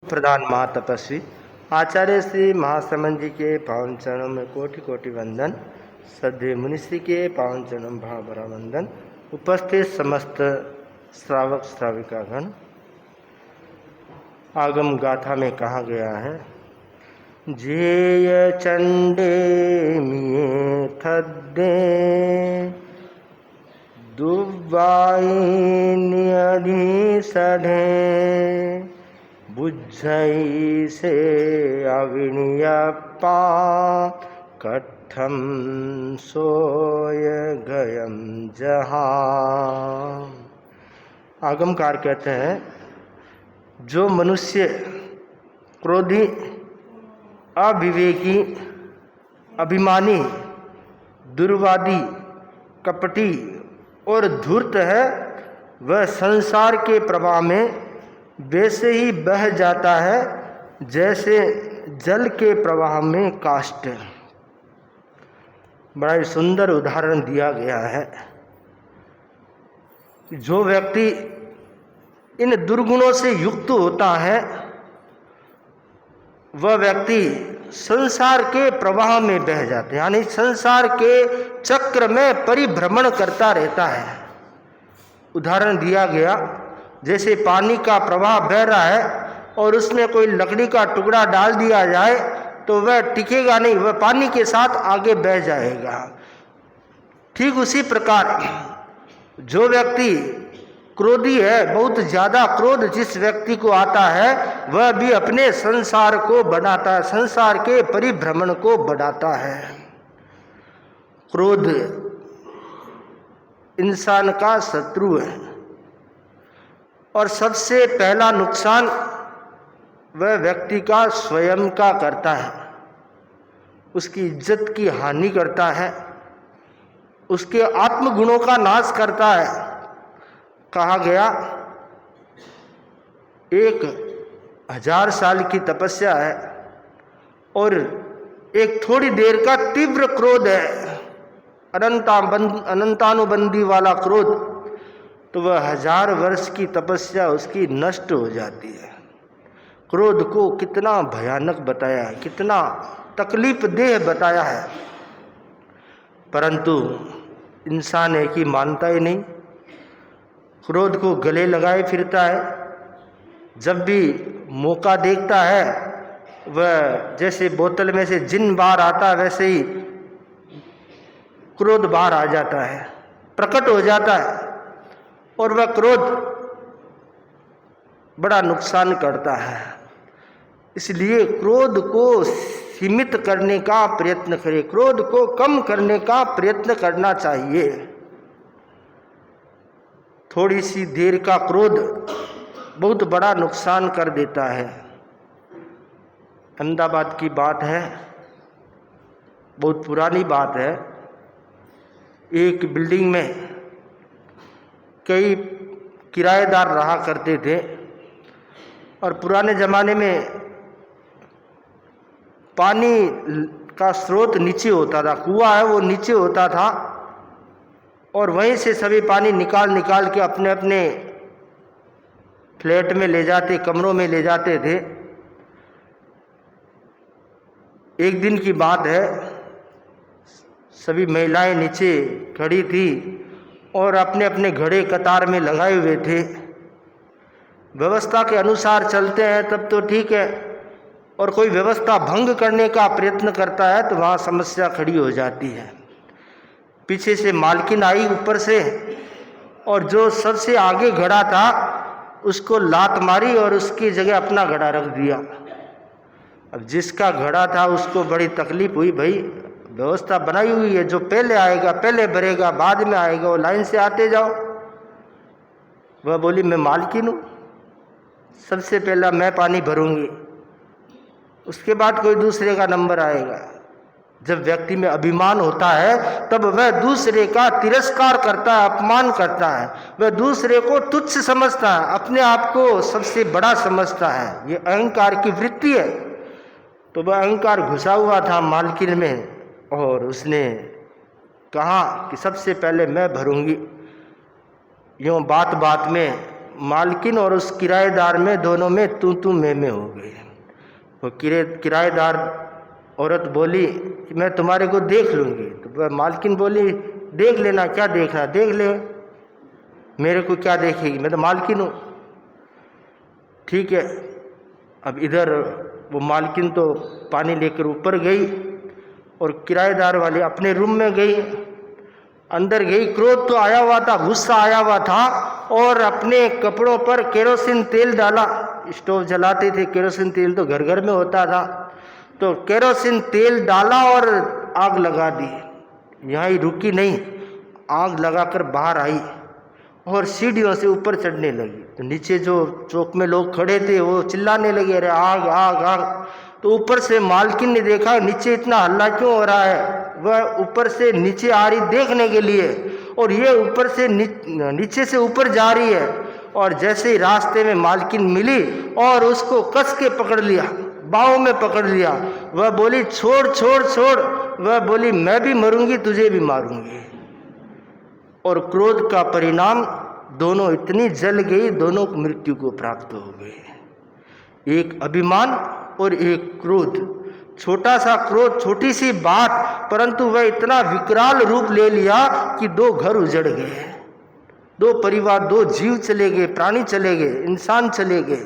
प्रधान महातपस्वी आचार्य श्री महाश्रमण जी के पावन चरणों में कोटि कोटि वंदन। सद्य मुनिश्री के पावन चरणों में भाव भरा वंदन। उपस्थित समस्त श्रावक श्राविकागण, आगम गाथा में कहा गया है, जेय चंडे मिये थद्दे दुब्बाई नियधि सधे बुझई से अविनियप्पा कट्ठम सोय गयम जहाँ। आगमकार कहते हैं, जो मनुष्य क्रोधी, अविवेकी, अभिमानी, दुर्वादी, कपटी और धूर्त है, वह संसार के प्रवाह में वैसे ही बह जाता है जैसे जल के प्रवाह में काष्ठ। बड़ा ही सुंदर उदाहरण दिया गया है। जो व्यक्ति इन दुर्गुणों से युक्त होता है, वह व्यक्ति संसार के प्रवाह में बह जाते हैं, यानी संसार के चक्र में परिभ्रमण करता रहता है। उदाहरण दिया गया, जैसे पानी का प्रवाह बह रहा है और उसमें कोई लकड़ी का टुकड़ा डाल दिया जाए तो वह टिकेगा नहीं, वह पानी के साथ आगे बह जाएगा। ठीक उसी प्रकार जो व्यक्ति क्रोधी है, बहुत ज़्यादा क्रोध जिस व्यक्ति को आता है, वह भी अपने संसार को बढ़ाता है, संसार के परिभ्रमण को बढ़ाता है। क्रोध इंसान का शत्रु है और सबसे पहला नुकसान वह व्यक्ति का स्वयं का करता है, उसकी इज्जत की हानि करता है, उसके आत्मगुणों का नाश करता है। कहा गया, 1000 साल की तपस्या है और एक थोड़ी देर का तीव्र क्रोध है, अनंतानुबंधी वाला क्रोध, तो वह 1000 वर्ष की तपस्या उसकी नष्ट हो जाती है। क्रोध को कितना भयानक बताया है, कितना तकलीफ देह बताया है, परंतु इंसान है कि मानता ही नहीं, क्रोध को गले लगाए फिरता है। जब भी मौका देखता है, वह जैसे बोतल में से जिन बाहर आता है वैसे ही क्रोध बाहर आ जाता है, प्रकट हो जाता है और वह क्रोध बड़ा नुकसान करता है। इसलिए क्रोध को सीमित करने का प्रयत्न करें, क्रोध को कम करने का प्रयत्न करना चाहिए। थोड़ी सी देर का क्रोध बहुत बड़ा नुकसान कर देता है। अहमदाबाद की बात है, बहुत पुरानी बात है। एक बिल्डिंग में कई किराएदार रहा करते थे और पुराने ज़माने में पानी का स्रोत नीचे होता था, कुआं है वो नीचे होता था और वहीं से सभी पानी निकाल निकाल के अपने अपने फ्लैट में ले जाते, कमरों में ले जाते थे। एक दिन की बात है, सभी महिलाएं नीचे खड़ी थी और अपने अपने घड़े कतार में लगाए हुए थे। व्यवस्था के अनुसार चलते हैं तब तो ठीक है, और कोई व्यवस्था भंग करने का प्रयत्न करता है तो वहाँ समस्या खड़ी हो जाती है। पीछे से मालकिन आई ऊपर से, और जो सबसे आगे घड़ा था उसको लात मारी और उसकी जगह अपना घड़ा रख दिया। अब जिसका घड़ा था उसको बड़ी तकलीफ हुई, भाई व्यवस्था बनाई हुई है, जो पहले आएगा पहले भरेगा, बाद में आएगा वो लाइन से आते जाओ। वह बोली, मैं मालकिन हूँ, सबसे पहला मैं पानी भरूंगी, उसके बाद कोई दूसरे का नंबर आएगा। जब व्यक्ति में अभिमान होता है तब वह दूसरे का तिरस्कार करता है, अपमान करता है, वह दूसरे को तुच्छ समझता है, अपने आप को सबसे बड़ा समझता है। ये अहंकार की वृत्ति है। तो वह अहंकार घुसा हुआ था मालकिन में और उसने कहा कि सबसे पहले मैं भरूंगी। यूँ बात बात में मालकिन और उस किराएदार में दोनों में तू मैं हो गई। वो किराएदार औरत बोली कि मैं तुम्हारे को देख लूँगी। तो मालकिन बोली देख लेना, क्या देखना, देख ले, मेरे को क्या देखेगी, मैं तो मालकिन हूँ। ठीक है। अब इधर वो मालकिन तो पानी लेकर ऊपर गई और किराएदार वाली अपने रूम में गई, अंदर गई। क्रोध तो आया हुआ था, गुस्सा आया हुआ था और अपने कपड़ों पर केरोसिन तेल डाला। स्टोव जलाते थे, केरोसिन तेल तो घर घर में होता था, तो केरोसिन तेल डाला और आग लगा दी। यहाँ ही रुकी नहीं, आग लगाकर बाहर आई और सीढ़ियों से ऊपर चढ़ने लगी। तो नीचे जो चौक में लोग खड़े थे वो चिल्लाने लगे, अरे आग आग आग। तो ऊपर से मालकिन ने देखा नीचे इतना हल्ला क्यों हो रहा है, वह ऊपर से नीचे आ रही देखने के लिए, और ये ऊपर से नीचे से ऊपर जा रही है। और जैसे ही रास्ते में मालकिन मिली और उसको कस के पकड़ लिया, बाहों में पकड़ लिया। वह बोली छोड़ छोड़ छोड़, वह बोली मैं भी मरूंगी, तुझे भी मारूंगी। और क्रोध का परिणाम दोनों इतनी जल गई, दोनों को मृत्यु को प्राप्त हो गए। एक अभिमान और एक क्रोध, छोटा सा क्रोध, छोटी सी बात, परंतु वह इतना विकराल रूप ले लिया कि दो घर उजड़ गए, दो परिवार, दो जीव चले गए, प्राणी चले गए, इंसान चले गए।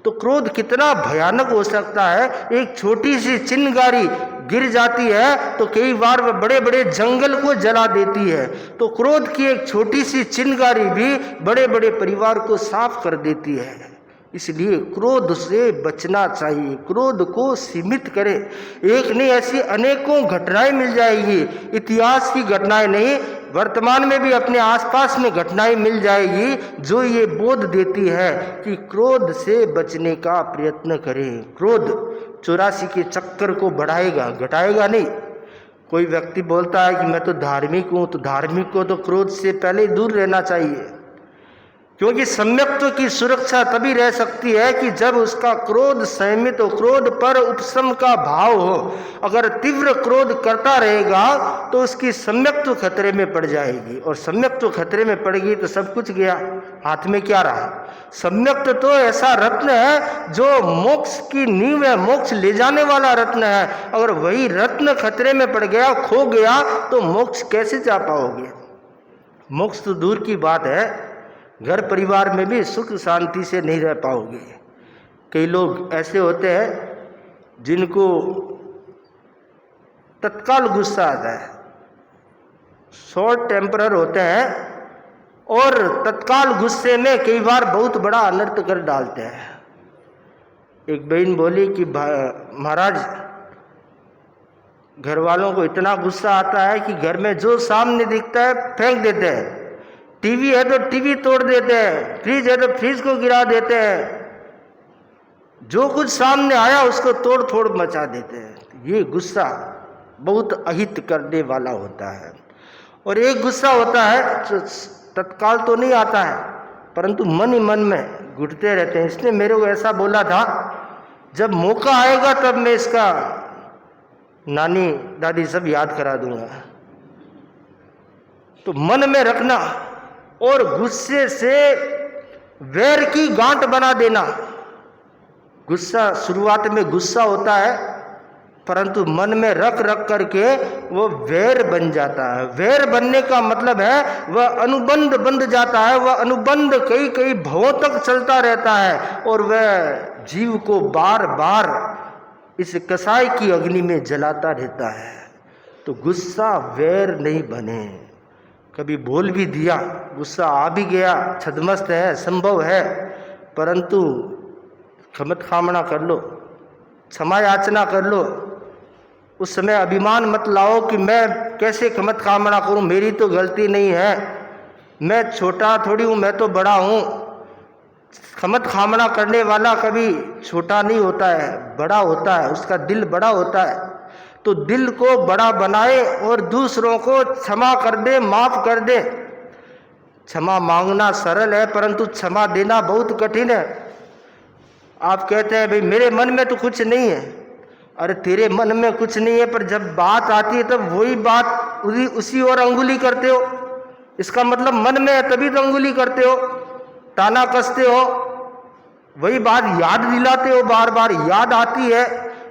तो क्रोध कितना भयानक हो सकता है। एक छोटी सी चिंगारी गिर जाती है तो कई बार वह बड़े बड़े जंगल को जला देती है। तो क्रोध की एक छोटी सी चिंगारी भी बड़े बड़े परिवार को साफ कर देती है। इसलिए क्रोध से बचना चाहिए, क्रोध को सीमित करें। एक नहीं, ऐसी अनेकों घटनाएं मिल जाएगी, इतिहास की घटनाएं नहीं, वर्तमान में भी अपने आसपास में घटनाएं मिल जाएगी जो ये बोध देती है कि क्रोध से बचने का प्रयत्न करें। क्रोध 84 के चक्कर को बढ़ाएगा, घटाएगा नहीं। कोई व्यक्ति बोलता है कि मैं तो धार्मिक हूँ, तो धार्मिक को तो क्रोध से पहले ही दूर रहना चाहिए, क्योंकि सम्यक्त्व की सुरक्षा तभी रह सकती है कि जब उसका क्रोध संयमित हो, क्रोध पर उपशम का भाव हो। अगर तीव्र क्रोध करता रहेगा तो उसकी सम्यक्त्व खतरे में पड़ जाएगी, और सम्यक्त्व खतरे में पड़ गई तो सब कुछ गया, हाथ में क्या रहा। सम्यक्त्व तो ऐसा रत्न है जो मोक्ष की नींव है, मोक्ष ले जाने वाला रत्न है। अगर वही रत्न खतरे में पड़ गया, खो गया, तो मोक्ष कैसे जा पाओगे। मोक्ष तो दूर की बात है, घर परिवार में भी सुख शांति से नहीं रह पाओगे। कई लोग ऐसे होते हैं जिनको तत्काल गुस्सा आता है, शॉर्ट टेम्परर होते हैं और तत्काल गुस्से में कई बार बहुत बड़ा अनर्थ कर डालते हैं। एक बहन बोली कि महाराज, घर वालों को इतना गुस्सा आता है कि घर में जो सामने दिखता है फेंक देते हैं। टीवी है तो टीवी तोड़ देते हैं, फ्रिज है तो फ्रिज को गिरा देते हैं, जो कुछ सामने आया उसको तोड़ फोड़ मचा देते हैं। ये गुस्सा बहुत अहित करने वाला होता है। और एक गुस्सा होता है जो तत्काल तो नहीं आता है, परंतु मन ही मन में घुटते रहते हैं। इसने मेरे को ऐसा बोला था, जब मौका आएगा तब मैं इसका नानी दादी सब याद करा दूंगा। तो मन में रखना और गुस्से से वैर की गांठ बना देना। गुस्सा शुरुआत में गुस्सा होता है, परंतु मन में रख रख करके वो वैर बन जाता है। वैर बनने का मतलब है वह अनुबंध बंध जाता है, वह अनुबंध कई कई भवों तक चलता रहता है और वह जीव को बार बार इस कसाई की अग्नि में जलाता रहता है। तो गुस्सा वैर नहीं बने। कभी बोल भी दिया, गुस्सा आ भी गया, छदमस्त है, संभव है, परंतु खमत खामना कर लो, क्षमा याचना कर लो। उस समय अभिमान मत लाओ कि मैं कैसे खमत खामना करूं, मेरी तो गलती नहीं है, मैं छोटा थोड़ी हूं, मैं तो बड़ा हूं। खमत खामना करने वाला कभी छोटा नहीं होता है, बड़ा होता है, उसका दिल बड़ा होता है। तो दिल को बड़ा बनाए और दूसरों को क्षमा कर दे, माफ कर दे। क्षमा मांगना सरल है, परंतु क्षमा देना बहुत कठिन है। आप कहते हैं भाई मेरे मन में तो कुछ नहीं है। अरे तेरे मन में कुछ नहीं है, पर जब बात आती है तब वही बात उसी ओर अंगुली करते हो। इसका मतलब मन में है तभी तो अंगुली करते हो। ताना कसते हो, वही बात याद दिलाते हो, बार बार याद आती है,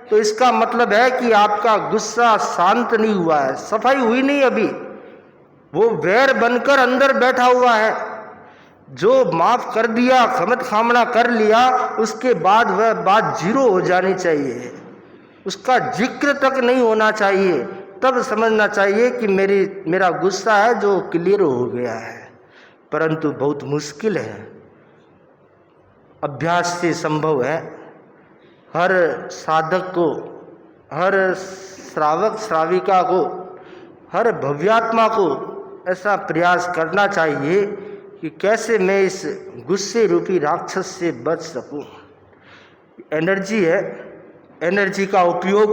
तो इसका मतलब है कि आपका गुस्सा शांत नहीं हुआ है, सफाई हुई नहीं अभी, वो वैर बनकर अंदर बैठा हुआ है। जो माफ कर दिया, खमत खामना कर लिया, उसके बाद वह बात जीरो हो जानी चाहिए, उसका जिक्र तक नहीं होना चाहिए, तब समझना चाहिए कि मेरा गुस्सा है जो क्लियर हो गया है। परंतु बहुत मुश्किल है, अभ्यास से संभव है। हर साधक को, हर श्रावक श्राविका को, हर भव्यात्मा को ऐसा प्रयास करना चाहिए कि कैसे मैं इस गुस्से रूपी राक्षस से बच सकूं। एनर्जी है, एनर्जी का उपयोग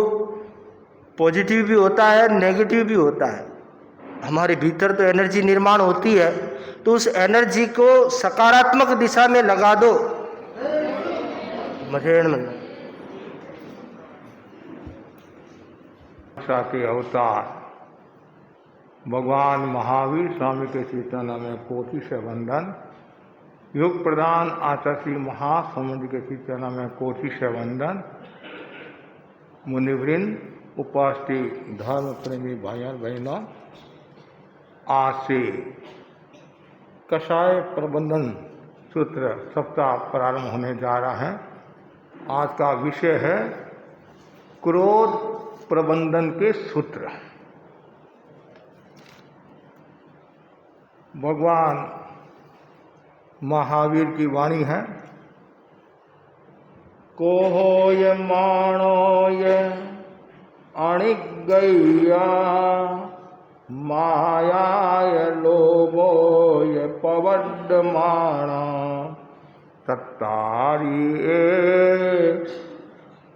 पॉजिटिव भी होता है, नेगेटिव भी होता है। हमारे भीतर तो एनर्जी निर्माण होती है, तो उस एनर्जी को सकारात्मक दिशा में लगा दो। के अवतार भगवान महावीर स्वामी के चेतना में कोटि से वंदन। योग प्रदान आचार्य महासमुद्र के चेतना में कोटि से वंदन। मुनिवृंद, उपस्थित धर्म प्रेमी भाइयों बहनों, आज से कषाय प्रबंधन सूत्र सप्ताह प्रारंभ होने जा रहा है। आज का विषय है क्रोध प्रबंधन के सूत्र। भगवान महावीर की वाणी है, कोहोय माणोय अणिगैया मायाय लोभोय पवड्डमाणा तत्तारी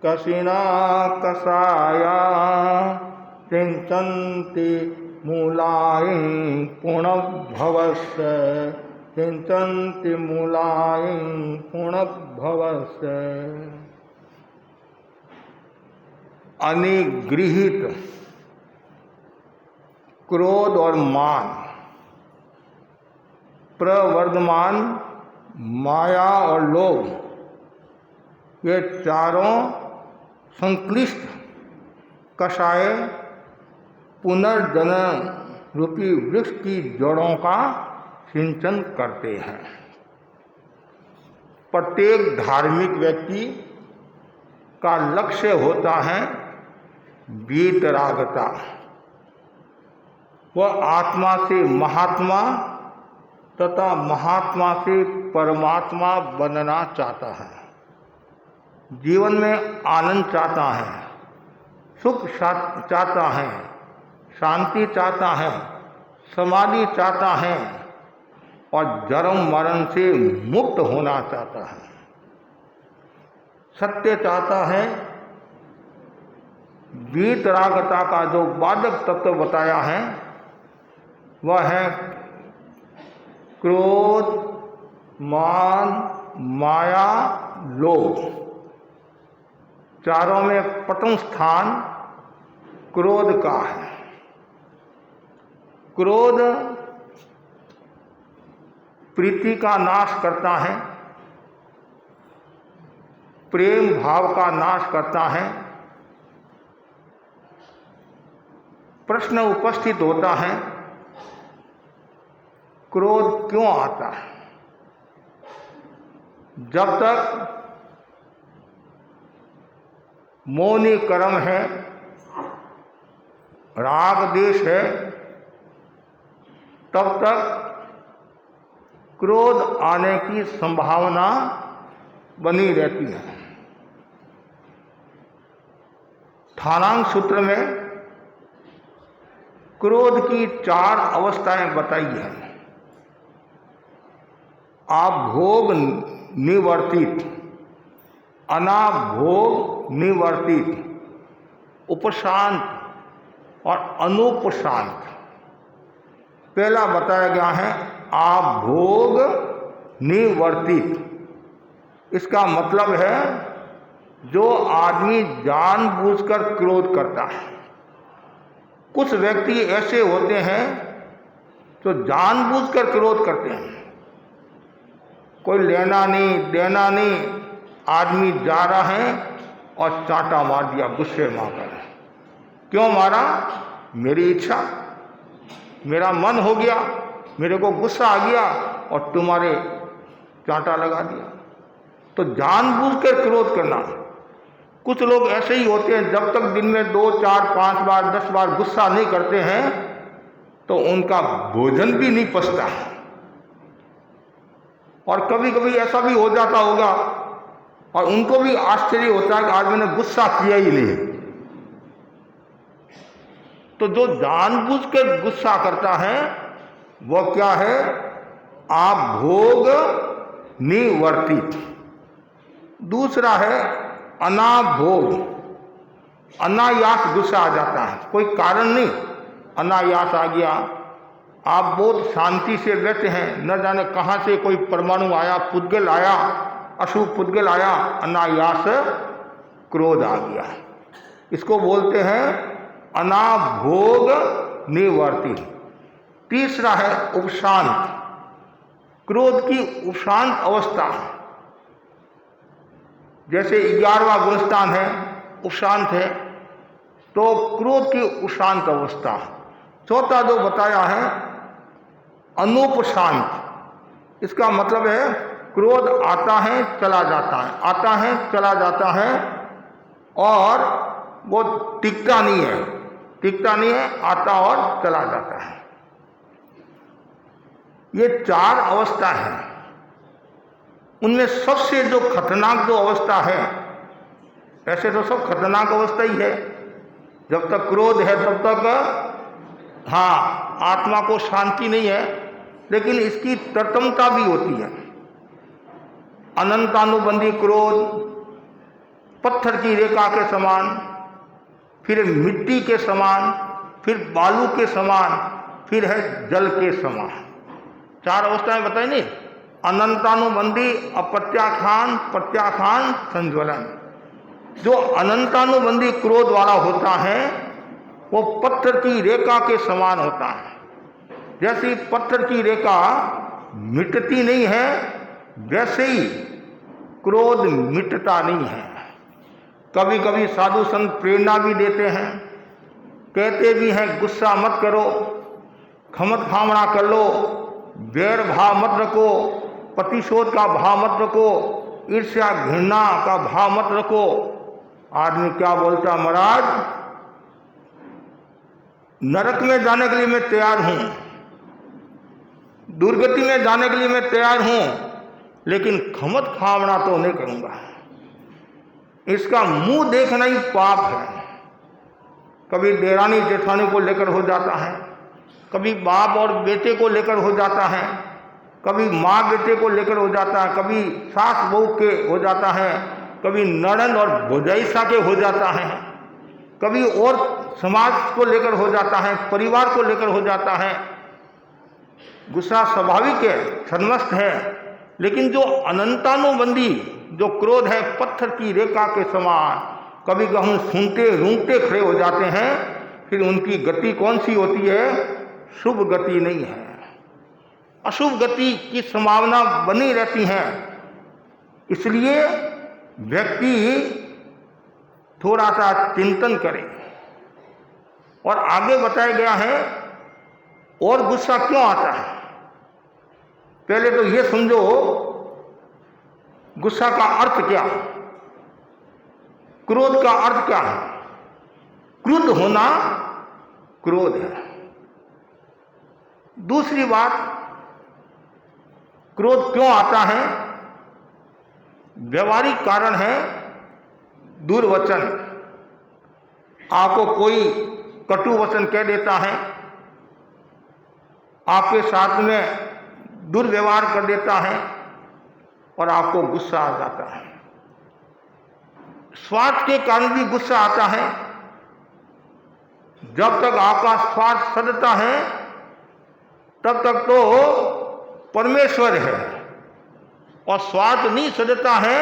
कशिना कसाया चिंतन्ति मूलायं पुनर्भवस्य चिंतन्ति मूलायं पुनर्भवस्य। अनिगृहित क्रोध और मान, प्रवर्धमान माया और लोभ, ये चारों संक्लिष्ट कषाय पुनर्जन्म रूपी वृक्ष की जड़ों का सिंचन करते हैं। प्रत्येक धार्मिक व्यक्ति का लक्ष्य होता है वीतरागता। वह आत्मा से महात्मा तथा महात्मा से परमात्मा बनना चाहता है। जीवन में आनंद चाहता है, सुख चाहता है, शांति चाहता है, समाधि चाहता है और जन्म मरण से मुक्त होना चाहता है। सत्य चाहता है। वीतरागता का जो बाधक तत्व बताया है वह है क्रोध, मान, माया, लोभ। चारों में प्रथम स्थान क्रोध का है। क्रोध प्रीति का नाश करता है, प्रेम भाव का नाश करता है। प्रश्न उपस्थित होता है, क्रोध क्यों आता है? जब तक मौनी कर्म है, राग देश है, तब तक क्रोध आने की संभावना बनी रहती है। ठाणांक सूत्र में क्रोध की 4 अवस्थाएं बताई हैं। आभोग निवर्तित, अनाभोग निवर्तित, उपशांत और अनुपशांत। पहला बताया गया है आभोग निवर्तित। इसका मतलब है जो आदमी जानबूझकर क्रोध करता है। कुछ व्यक्ति ऐसे होते हैं जो जानबूझकर क्रोध करते हैं। कोई लेना नहीं देना नहीं, आदमी जा रहा है और चांटा मार दिया गुस्से में आकर। क्यों मारा? मेरी इच्छा, मेरा मन हो गया, मेरे को गुस्सा आ गया और तुम्हारे चांटा लगा दिया। तो जानबूझकर क्रोध करना। कुछ लोग ऐसे ही होते हैं, जब तक दिन में 2, 4, 5 बार 10 बार गुस्सा नहीं करते हैं तो उनका भोजन भी नहीं पचता। और कभी कभी ऐसा भी हो जाता होगा और उनको भी आश्चर्य होता है कि आज मैंने गुस्सा किया ही नहीं। तो जो जानबूझकर गुस्सा करता है वो क्या है? आप भोग निवर्तित। दूसरा है अनाभोग। अनायास गुस्सा आ जाता है, कोई कारण नहीं, अनायास आ गया। आप बहुत शांति से बैठे हैं, न जाने कहाँ से कोई परमाणु आया, पुद्गल आया, अशुभ पुद्गल आया, अनायास क्रोध आ गया। इसको बोलते हैं अनाभोग निवर्तित। तीसरा है उपशांत। क्रोध की उपशांत अवस्था, जैसे 11वां गुणस्थान है, उपशांत है, तो क्रोध की उपशांत अवस्था। चौथा जो बताया है अनुपशांत। इसका मतलब है क्रोध आता है चला जाता है, आता है चला जाता है और वो टिकता नहीं है, टिकता नहीं है, आता और चला जाता है। ये 4 अवस्था है। उनमें सबसे जो खतरनाक जो अवस्था है, ऐसे तो सब खतरनाक अवस्था ही है, जब तक क्रोध है तब तक हाँ आत्मा को शांति नहीं है, लेकिन इसकी तरतमता भी होती है। अनंतानुबंधी क्रोध, पत्थर की रेखा के समान, फिर मिट्टी के समान, फिर बालू के समान, फिर है जल के समान। 4 अवस्थाएं बताई नहीं, अनंतानुबंधी, अप्रत्याख्यान, प्रत्याख्यान, संज्वलन। जो अनंतानुबंधी क्रोध वाला होता है वो पत्थर की रेखा के समान होता है। जैसी पत्थर की रेखा मिटती नहीं है, वैसे ही क्रोध मिटता नहीं है। कभी कभी साधु संत प्रेरणा भी देते हैं, कहते भी हैं गुस्सा मत करो, खमत खामड़ा कर लो, वैर भाव मत रखो, प्रतिशोध का भाव मत रखो, ईर्ष्या घृणा का भाव मत रखो। आदमी क्या बोलता, महाराज नरक में जाने के लिए मैं तैयार हूं, दुर्गति में जाने के लिए मैं तैयार हूं, लेकिन खमत खामड़ा तो नहीं करूंगा। इसका मुंह देखना ही पाप है। कभी देरानी जेठानी को लेकर हो जाता है, कभी बाप और बेटे को लेकर हो जाता है, कभी माँ बेटे को लेकर हो जाता है, कभी सास बहू के हो जाता है, कभी नड़न और भौजाइसा के हो जाता है, कभी और समाज को लेकर हो जाता है, परिवार को लेकर हो जाता है। गुस्सा स्वाभाविक है, सन्मस्त है, लेकिन जो अनंतानुबंधी जो क्रोध है पत्थर की रेखा के समान, कभी हम सुनते रूंगटे खड़े हो जाते हैं, फिर उनकी गति कौन सी होती है? शुभ गति नहीं है, अशुभ गति की संभावना बनी रहती है। इसलिए व्यक्ति थोड़ा सा चिंतन करे। और आगे बताया गया है और गुस्सा क्यों आता है। पहले तो ये समझो गुस्सा का अर्थ क्या, क्रोध का अर्थ क्या है। क्रुद्ध होना क्रोध है। दूसरी बात, क्रोध क्यों आता है? व्यवहारिक कारण है दुर्वचन। आपको कोई कटु वचन कह देता है, आपके साथ में दुर्व्यवहार कर देता है और आपको गुस्सा आ जाता है। स्वार्थ के कारण भी गुस्सा आता है। जब तक आपका स्वार्थ सदता है तब तक तो परमेश्वर है, और स्वार्थ नहीं सदता है,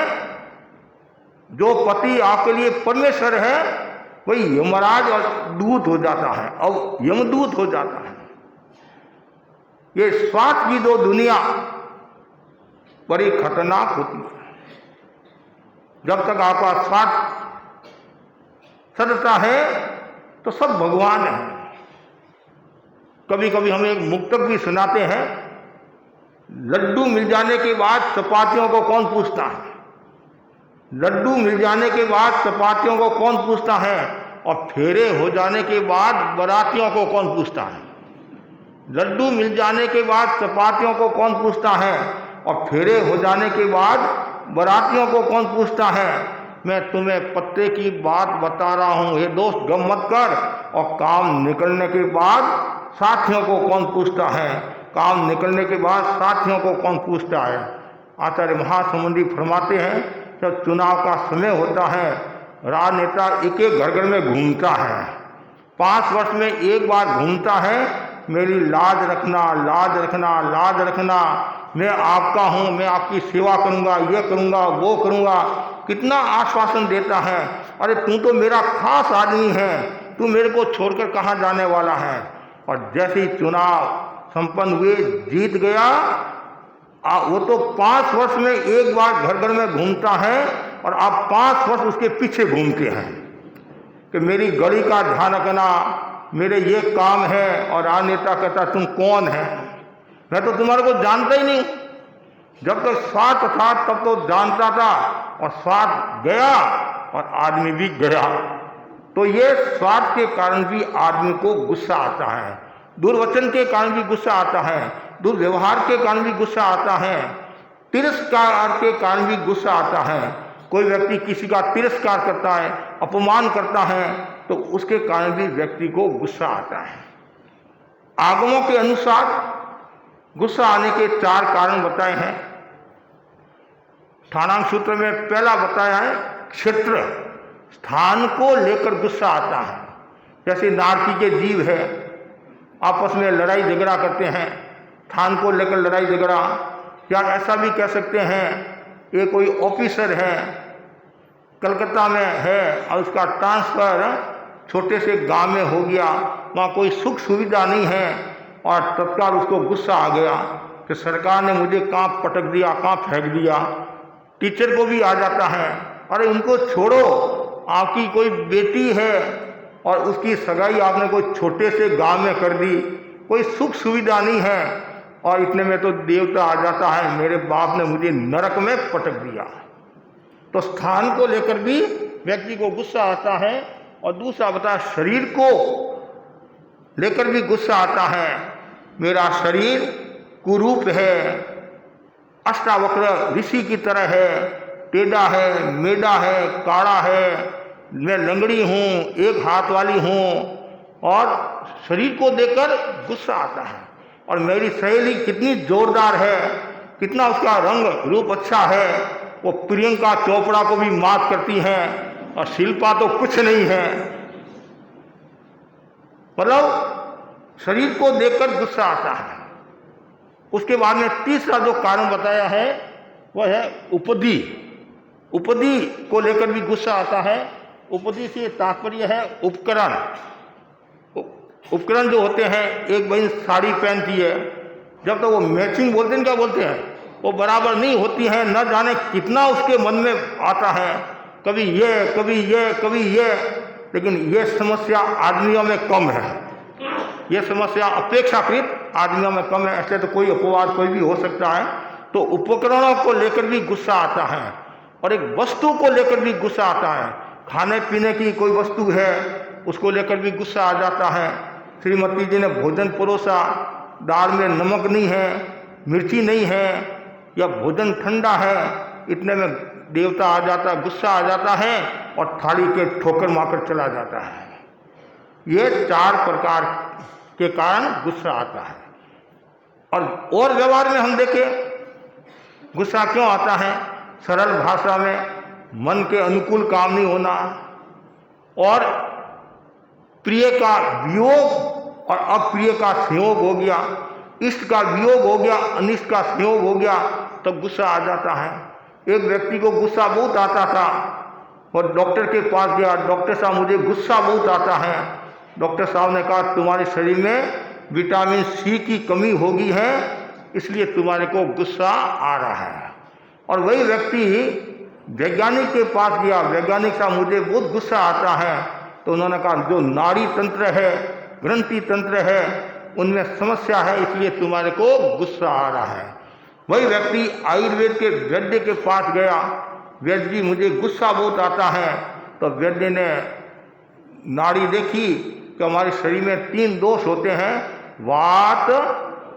जो पति आपके लिए परमेश्वर है वही यमराज और दूत हो जाता है और यमदूत हो जाता है। ये स्वार्थ की जो दुनिया बड़ी खतरनाक होती है। जब तक आपका स्वार्थ सदता है तो सब भगवान है। कभी कभी हम एक मुक्तक भी सुनाते हैं, लड्डू मिल जाने के बाद चपातियों को कौन पूछता है, लड्डू मिल जाने के बाद चपातियों को कौन पूछता है, और फेरे हो जाने के बाद बारातियों को कौन पूछता है। लड्डू मिल जाने के बाद चपातियों को कौन पूछता है, और फेरे हो जाने के बाद बारातियों को कौन पूछता है। मैं तुम्हें पत्ते की बात बता रहा हूँ, हे दोस्त गम मत कर। और काम निकलने के बाद साथियों को कौन पूछता है, काम निकलने के बाद साथियों को कौन पूछता है। आचार्य महासमुंदी फरमाते हैं, जब चुनाव का समय होता है, राजनेता एक एक घर घर में घूमता है, 5 वर्ष में एक बार घूमता है, मेरी लाज रखना, लाज रखना, लाज रखना, मैं आपका हूँ, मैं आपकी सेवा करूँगा, ये करूँगा, वो करूँगा, कितना आश्वासन देता है। अरे तू तो मेरा खास आदमी है, तू मेरे को छोड़कर कहाँ जाने वाला है। और जैसे ही चुनाव संपन्न हुए, जीत गया, वो तो 5 वर्ष में एक बार घर घर में घूमता है, और आप 5 वर्ष उसके पीछे घूमते हैं कि मेरी गली का ध्यान रखना, मेरे ये काम है। और राजनेता कहता तुम कौन है, मैं तो तुम्हारे को जानता ही नहीं। जब तक स्वार्थ था तब तो जानता था, और स्वार्थ गया और आदमी भी गया। तो ये स्वार्थ के कारण भी आदमी को गुस्सा आता है, दुर्वचन के कारण भी गुस्सा आता है, दुर्व्यवहार के कारण भी गुस्सा आता है, तिरस्कार के कारण भी गुस्सा आता है। कोई व्यक्ति किसी का तिरस्कार करता है, अपमान करता है, तो उसके कारण भी व्यक्ति को गुस्सा आता है। आगमों के अनुसार गुस्सा आने के 4 कारण बताए हैं। ठाणांक सूत्र में पहला बताया है क्षेत्र, स्थान को लेकर गुस्सा आता है। जैसे नारकी के जीव है, आपस में लड़ाई झगड़ा करते हैं, स्थान को लेकर लड़ाई झगड़ा। या ऐसा भी कह सकते हैं, ये कोई ऑफिसर है, कलकत्ता में है, और उसका ट्रांसफ़र छोटे से गांव में हो गया, वहाँ कोई सुख सुविधा नहीं है, और तत्काल उसको गुस्सा आ गया कि सरकार ने मुझे कहाँ पटक दिया, कहाँ फेंक दिया। टीचर को भी आ जाता है, अरे उनको छोड़ो, आपकी कोई बेटी है और उसकी सगाई आपने कोई छोटे से गांव में कर दी, कोई सुख सुविधा नहीं है, और इतने में तो देवता आ जाता है, मेरे बाप ने मुझे नरक में पटक दिया। तो स्थान को लेकर भी व्यक्ति को गुस्सा आता है। और दूसरा बताया शरीर को लेकर भी गुस्सा आता है। मेरा शरीर कुरूप है, अष्टावक्र ऋषि की तरह है, टेढ़ा है, मेढ़ा है, काड़ा है, मैं लंगड़ी हूँ, एक हाथ वाली हूँ। और शरीर को देखकर गुस्सा आता है। और मेरी सहेली कितनी जोरदार है, कितना उसका रंग रूप अच्छा है, वो प्रियंका चोपड़ा को भी मात करती हैं, और शिल्पा तो कुछ नहीं है। मतलब शरीर को देखकर गुस्सा आता है। उसके बाद में तीसरा जो कारण बताया है वह है उपधि। उपधि को लेकर भी गुस्सा आता है। उपधि से तात्पर्य है उपकरण। उपकरण जो होते हैं, एक बहन साड़ी पहनती है, जब तक वो मैचिंग बोलते हैं, क्या बोलते हैं, वो बराबर नहीं होती हैं, न जाने कितना उसके मन में आता है, कभी ये कभी ये कभी ये। लेकिन ये समस्या आदमियों में कम है, ये समस्या अपेक्षाकृत आदमियों में कम है। ऐसे तो कोई अपवाद कोई भी हो सकता है। तो उपकरणों को लेकर भी गुस्सा आता है, और एक वस्तु को लेकर भी गुस्सा आता है। खाने पीने की कोई वस्तु है, उसको लेकर भी गुस्सा आ जाता है। श्रीमती जी ने भोजन परोसा, दाल में नमक नहीं है, मिर्ची नहीं है, या भोजन ठंडा है, इतने में देवता आ जाता, गुस्सा आ जाता है, और थाली के ठोकर मारकर चला जाता है। ये 4 प्रकार के कारण गुस्सा आता है। और व्यवहार में हम देखें गुस्सा क्यों आता है। सरल भाषा में मन के अनुकूल काम नहीं होना, और प्रिय का वियोग और अप्रिय का संयोग हो गया, इष्ट का वियोग हो गया, अनिष्ट का संयोग हो गया, तब गुस्सा आ जाता है। एक व्यक्ति को गुस्सा बहुत आता था, और डॉक्टर के पास गया, डॉक्टर साहब मुझे गुस्सा बहुत आता है। डॉक्टर साहब ने कहा तुम्हारे शरीर में विटामिन सी की कमी हो गई है, इसलिए तुम्हारे को गुस्सा आ रहा है। और वही व्यक्ति वैज्ञानिक के पास गया, वैज्ञानिक साहब मुझे बहुत गुस्सा आता है, तो उन्होंने कहा जो नाड़ी तंत्र है, ग्रंथि तंत्र है, उनमें समस्या है, इसलिए तुम्हारे को गुस्सा आ रहा है। वही व्यक्ति आयुर्वेद के वैद्य के पास गया, वैद्य जी मुझे गुस्सा बहुत आता है, तो वैद्य ने नाड़ी देखी कि हमारे शरीर में 3 दोष होते हैं, वात,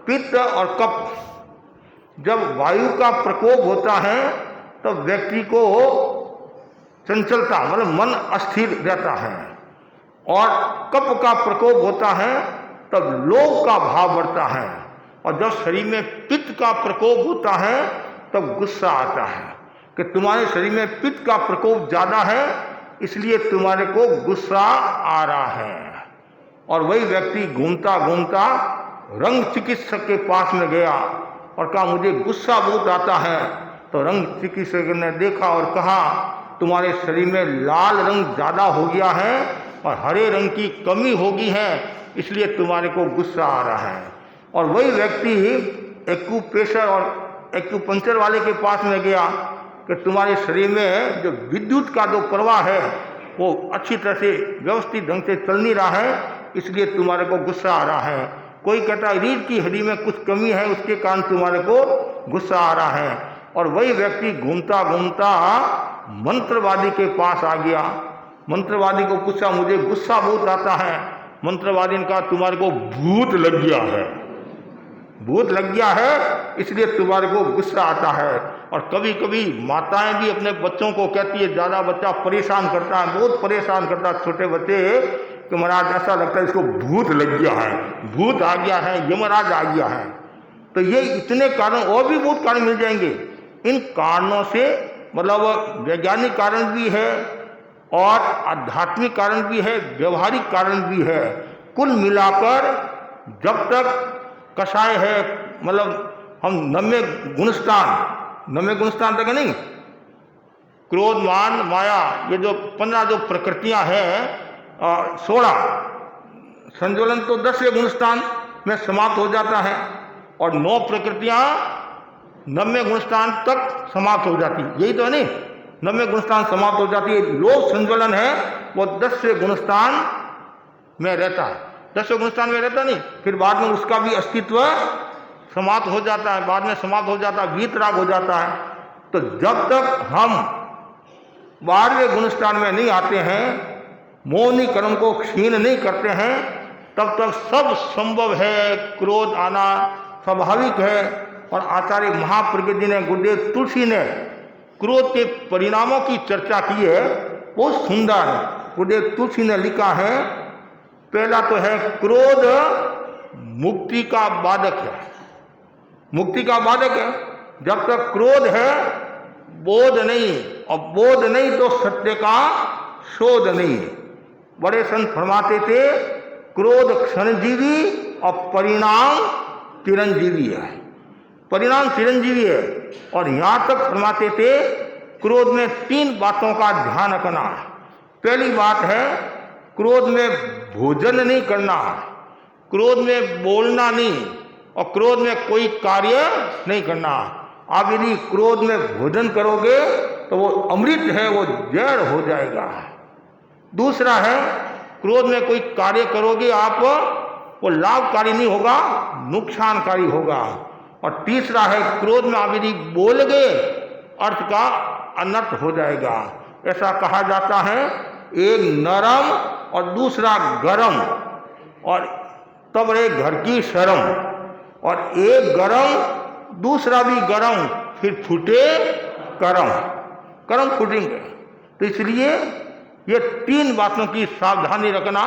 पित्त और कफ। जब वायु का प्रकोप होता है तब व्यक्ति को चंचलता मतलब मन अस्थिर रहता है, और कफ का प्रकोप होता है तब लोभ का भाव बढ़ता है, और जब शरीर में पित्त का प्रकोप होता है तब गुस्सा आता है कि तुम्हारे शरीर में पित्त का प्रकोप ज़्यादा है, इसलिए तुम्हारे को गुस्सा आ रहा है। और वही व्यक्ति घूमता घूमता रंग चिकित्सक के पास में गया और कहा मुझे गुस्सा बहुत आता है, तो रंग चिकित्सक ने देखा और कहा तुम्हारे शरीर में लाल रंग ज़्यादा हो गया है और हरे रंग की कमी हो गई है, इसलिए तुम्हारे को गुस्सा आ रहा है। और वही व्यक्ति एक्यूप्रेशर और एक्यूपंक्चर वाले के पास में गया कि तुम्हारे शरीर में जो विद्युत का जो प्रवाह है वो अच्छी तरह से व्यवस्थित ढंग से चल नहीं रहा है, इसलिए तुम्हारे को गुस्सा आ रहा है। कोई कहता है रीढ़ की हड्डी में कुछ कमी है, उसके कारण तुम्हारे को गुस्सा आ रहा है। और वही व्यक्ति घूमता घूमता मंत्रवादी के पास आ गया, मंत्रवादी को पूछा मुझे गुस्सा बहुत आता है। मंत्रवादी ने कहा तुम्हारे को भूत लग गया है, भूत लग गया है, इसलिए तुम्हारे को गुस्सा आता है। और कभी कभी माताएं भी अपने बच्चों को कहती है, ज़्यादा बच्चा परेशान करता है, बहुत परेशान करता है छोटे बच्चे, कि महाराज ऐसा लगता है इसको भूत लग गया है, भूत आ गया है, यमराज आ गया है। तो ये इतने कारण और भी बहुत कारण मिल जाएंगे। इन कारणों से मतलब वैज्ञानिक कारण भी है और आध्यात्मिक कारण भी है, व्यवहारिक कारण भी है। कुल मिलाकर जब तक कषाय है, मतलब हम 90 गुणस्थान तक नहीं, क्रोध, मान, माया, ये जो 15 जो प्रकृतियां हैं, 16 संज्वलन तो 10वें गुणस्थान में समाप्त हो जाता है, और 9 प्रकृतियां 90 गुणस्थान तक समाप्त हो जाती, यही तो है नहीं, 90 गुणस्थान समाप्त हो जाती है। लोभ संज्वलन है वो 10वें गुणस्थान में रहता है, 10वें गुणस्थान में रहता नहीं, फिर बाद में उसका भी अस्तित्व समाप्त हो जाता है, बाद में समाप्त हो जाता है, वीतराग हो जाता है। तो जब तक हम 12वें गुणस्थान में नहीं आते हैं, मोहनी कर्म को क्षीण नहीं करते हैं, तब तक सब संभव है, क्रोध आना स्वाभाविक है। और आचार्य महाप्रज्ञ जी ने, गुरुदेव तुलसी ने क्रोध के परिणामों की चर्चा की है, बहुत सुंदर। गुरुदेव तुलसी ने लिखा है, पहला तो है क्रोध मुक्ति का बाधक है, मुक्ति का बाधक है। जब तक क्रोध है बोध नहीं, और बोध नहीं तो सत्य का शोध नहीं। बड़े संत फरमाते थे क्रोध क्षणजीवी और परिणाम चिरंजीवी है, परिणाम चिरंजीवी है। और यहाँ तक फरमाते थे क्रोध में 3 बातों का ध्यान रखना। पहली बात है क्रोध में भोजन नहीं करना, क्रोध में बोलना नहीं, और क्रोध में कोई कार्य नहीं करना। आप यदि क्रोध में भोजन करोगे तो वो अमृत है, वो जहर हो जाएगा। दूसरा है क्रोध में कोई कार्य करोगे आप, वो लाभकारी नहीं होगा, नुकसानकारी होगा। और तीसरा है क्रोध में आप यदि बोल गए अर्थ का अनर्थ हो जाएगा। ऐसा कहा जाता है एक नरम और दूसरा गरम, और तब रहे घर की शर्म, और एक गरम दूसरा भी गरम, फिर फूटे करम, करम फूटेंगे। तो इसलिए ये 3 बातों की सावधानी रखना।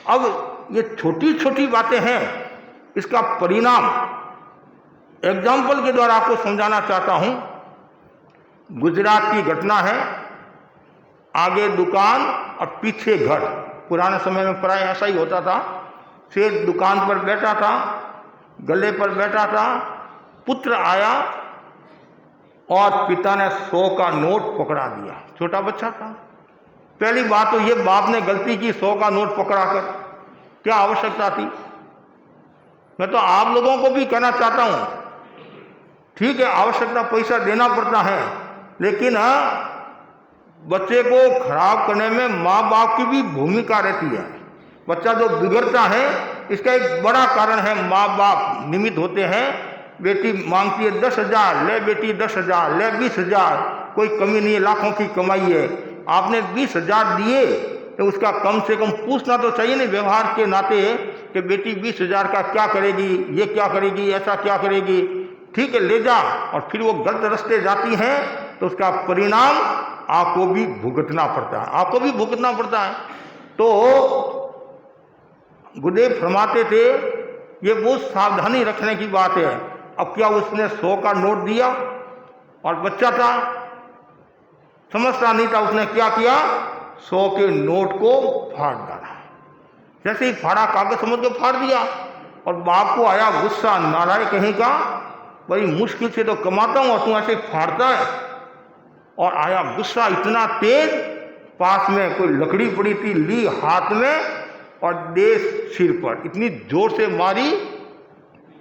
अब ये छोटी छोटी बातें हैं, इसका परिणाम एग्जाम्पल के द्वारा आपको समझाना चाहता हूं। गुजरात की घटना है, आगे दुकान और पीछे घर। पुराने समय में प्राय ऐसा ही होता था, सेठ दुकान पर बैठा था, गले पर बैठा था, पुत्र आया और पिता ने 100 का नोट पकड़ा दिया। छोटा बच्चा था। पहली बात तो ये बाप ने गलती की, 100 का नोट पकड़ा कर, क्या आवश्यकता थी। मैं तो आप लोगों को भी कहना चाहता हूं, ठीक है, आवश्यकता पैसा देना पड़ता है, लेकिन बच्चे को खराब करने में माँ बाप की भी भूमिका रहती है। बच्चा जो बिगड़ता है इसका एक बड़ा कारण है माँ बाप निमित्त होते हैं। बेटी मांगती है 10,000, ले बेटी 10,000, ले 20,000, कोई कमी नहीं है, लाखों की कमाई है, आपने 20,000 दिए तो उसका कम से कम पूछना तो चाहिए नहीं व्यवहार के नाते कि बेटी 20,000 का क्या करेगी, ये क्या करेगी, ऐसा क्या करेगी। ठीक है, ले जा, और फिर वो गलत रास्ते जाती हैं तो उसका परिणाम आपको भी भुगतना पड़ता है, आपको भी भुगतना पड़ता है। तो गुरुदेव फरमाते थे ये बहुत सावधानी रखने की बात है। अब क्या उसने 100 का नोट दिया और बच्चा था, समझता नहीं था, उसने क्या किया, 100 के नोट को फाड़ डाला। जैसे ही फाड़ा, कागज समझ के फाड़ दिया, और बाप को आया गुस्सा, नालायक कहीं का, बड़ी मुश्किल से तो कमाता हूँ और तू ऐसे फाड़ता है। और आया गुस्सा इतना तेज, पास में कोई लकड़ी पड़ी थी, ली हाथ में और देश सिर पर, इतनी जोर से मारी,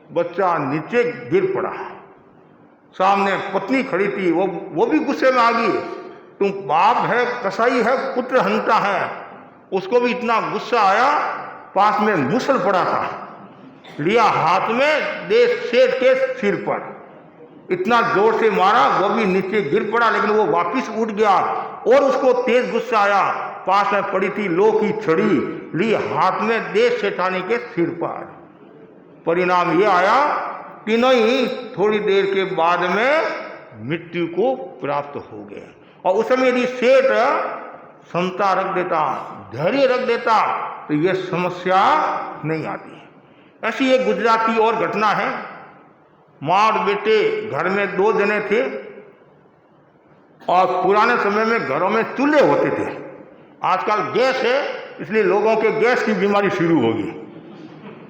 बच्चा नीचे गिर पड़ा। सामने पत्नी खड़ी थी, वो भी गुस्से में आ गई, तुम बाप है, कसाई है, पुत्र हंता है। उसको भी इतना गुस्सा आया, पास में मुसल पड़ा था, लिया हाथ में, देश शेर के सिर पर, इतना जोर से मारा, वो भी नीचे गिर पड़ा, लेकिन वो वापिस उठ गया। और उसको तेज गुस्सा आया, पास में पड़ी थी लोह की छड़ी, ली हाथ में, देश सेठानी के सिर पर। परिणाम ये आया कि नहीं, थोड़ी देर के बाद में मृत्यु को प्राप्त हो गए। और उस समय यदि सेठ समता रख देता, धैर्य रख देता, तो ये समस्या नहीं आती। ऐसी एक गुजराती और घटना है। माँ और बेटे घर में 2 जने थे, और पुराने समय में घरों में चूल्हे होते थे। आजकल गैस है, इसलिए लोगों के गैस की बीमारी शुरू होगी,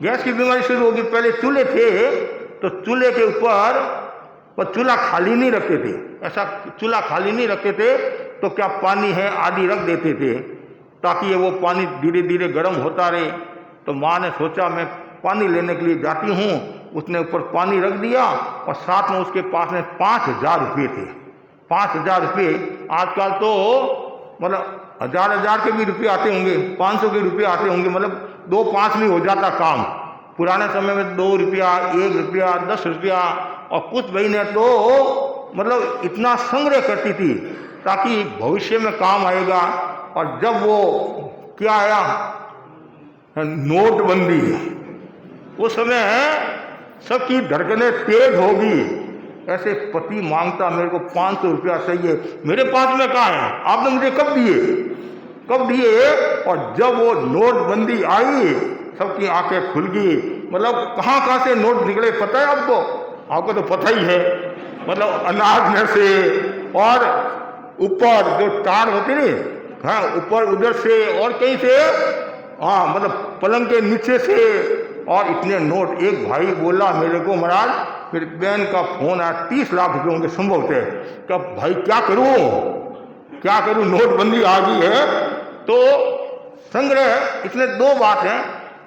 गैस की बीमारी शुरू होगी। पहले चूल्हे थे तो चूल्हे के ऊपर चूल्हा खाली नहीं रखते थे, ऐसा चूल्हा खाली नहीं रखते थे, तो क्या पानी है आदि रख देते थे, ताकि वो पानी धीरे धीरे गर्म होता रहे। तो माँ ने सोचा मैं पानी लेने के लिए जाती हूँ, उसने ऊपर पानी रख दिया, और साथ में उसके पास में 5,000 रुपये थे। 5,000 रुपये, आजकल तो मतलब 1,000 के भी रुपये आते होंगे, 500 के रुपये आते होंगे, मतलब 2-5 में हो जाता काम। पुराने समय में 2 रुपया, 1 रुपया, 10 रुपया, और कुछ बहनें तो मतलब इतना संग्रह करती थी ताकि भविष्य में काम आएगा। और जब वो क्या आया, नोटबंदी, उस समय सबकी धड़कनें तेज होगी। ऐसे पति मांगता मेरे को 500 रुपया चाहिए, मेरे पास में कहाँ है, आपने मुझे कब दिए, कब दिए। और जब वो नोटबंदी आई, सबकी आंखें खुल गई। मतलब कहाँ कहाँ से नोट निकले पता है आपको, आपको तो पता ही है। मतलब अनाज में से, और ऊपर जो तार होती नहीं, हाँ ऊपर उधर से, और कहीं से, हाँ मतलब पलंग के नीचे से, और इतने नोट। एक भाई बोला मेरे को, महाराज मेरी बहन का फोन आया, 30 लाख रुपये होंगे संभव थे। कब भाई क्या करूं, क्या करूं, नोटबंदी आ गई है। तो संग्रह, इसमें 2 बात हैं,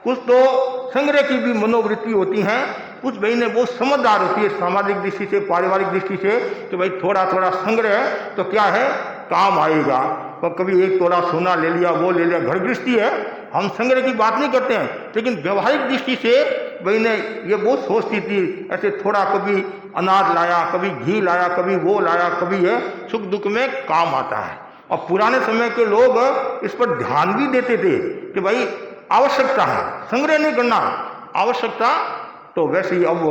कुछ तो संग्रह की भी मनोवृत्ति होती हैं, कुछ बहनें बहुत समझदार होती है सामाजिक दृष्टि से, पारिवारिक दृष्टि से, कि भाई थोड़ा थोड़ा संग्रह तो क्या है, काम आएगा। तो कभी 1 तोला सोना ले लिया, वो ले लिया, घर गृहस्थी है, हम संग्रह की बात नहीं करते हैं। लेकिन व्यवहारिक दृष्टि से बहनें ये बहुत सोचती थी, ऐसे थोड़ा कभी अनाज लाया, कभी घी लाया, कभी वो लाया, कभी ये सुख दुख में काम आता है। और पुराने समय के लोग इस पर ध्यान भी देते थे कि भाई आवश्यकता है, संग्रह नहीं करना, आवश्यकता। तो वैसे ही अब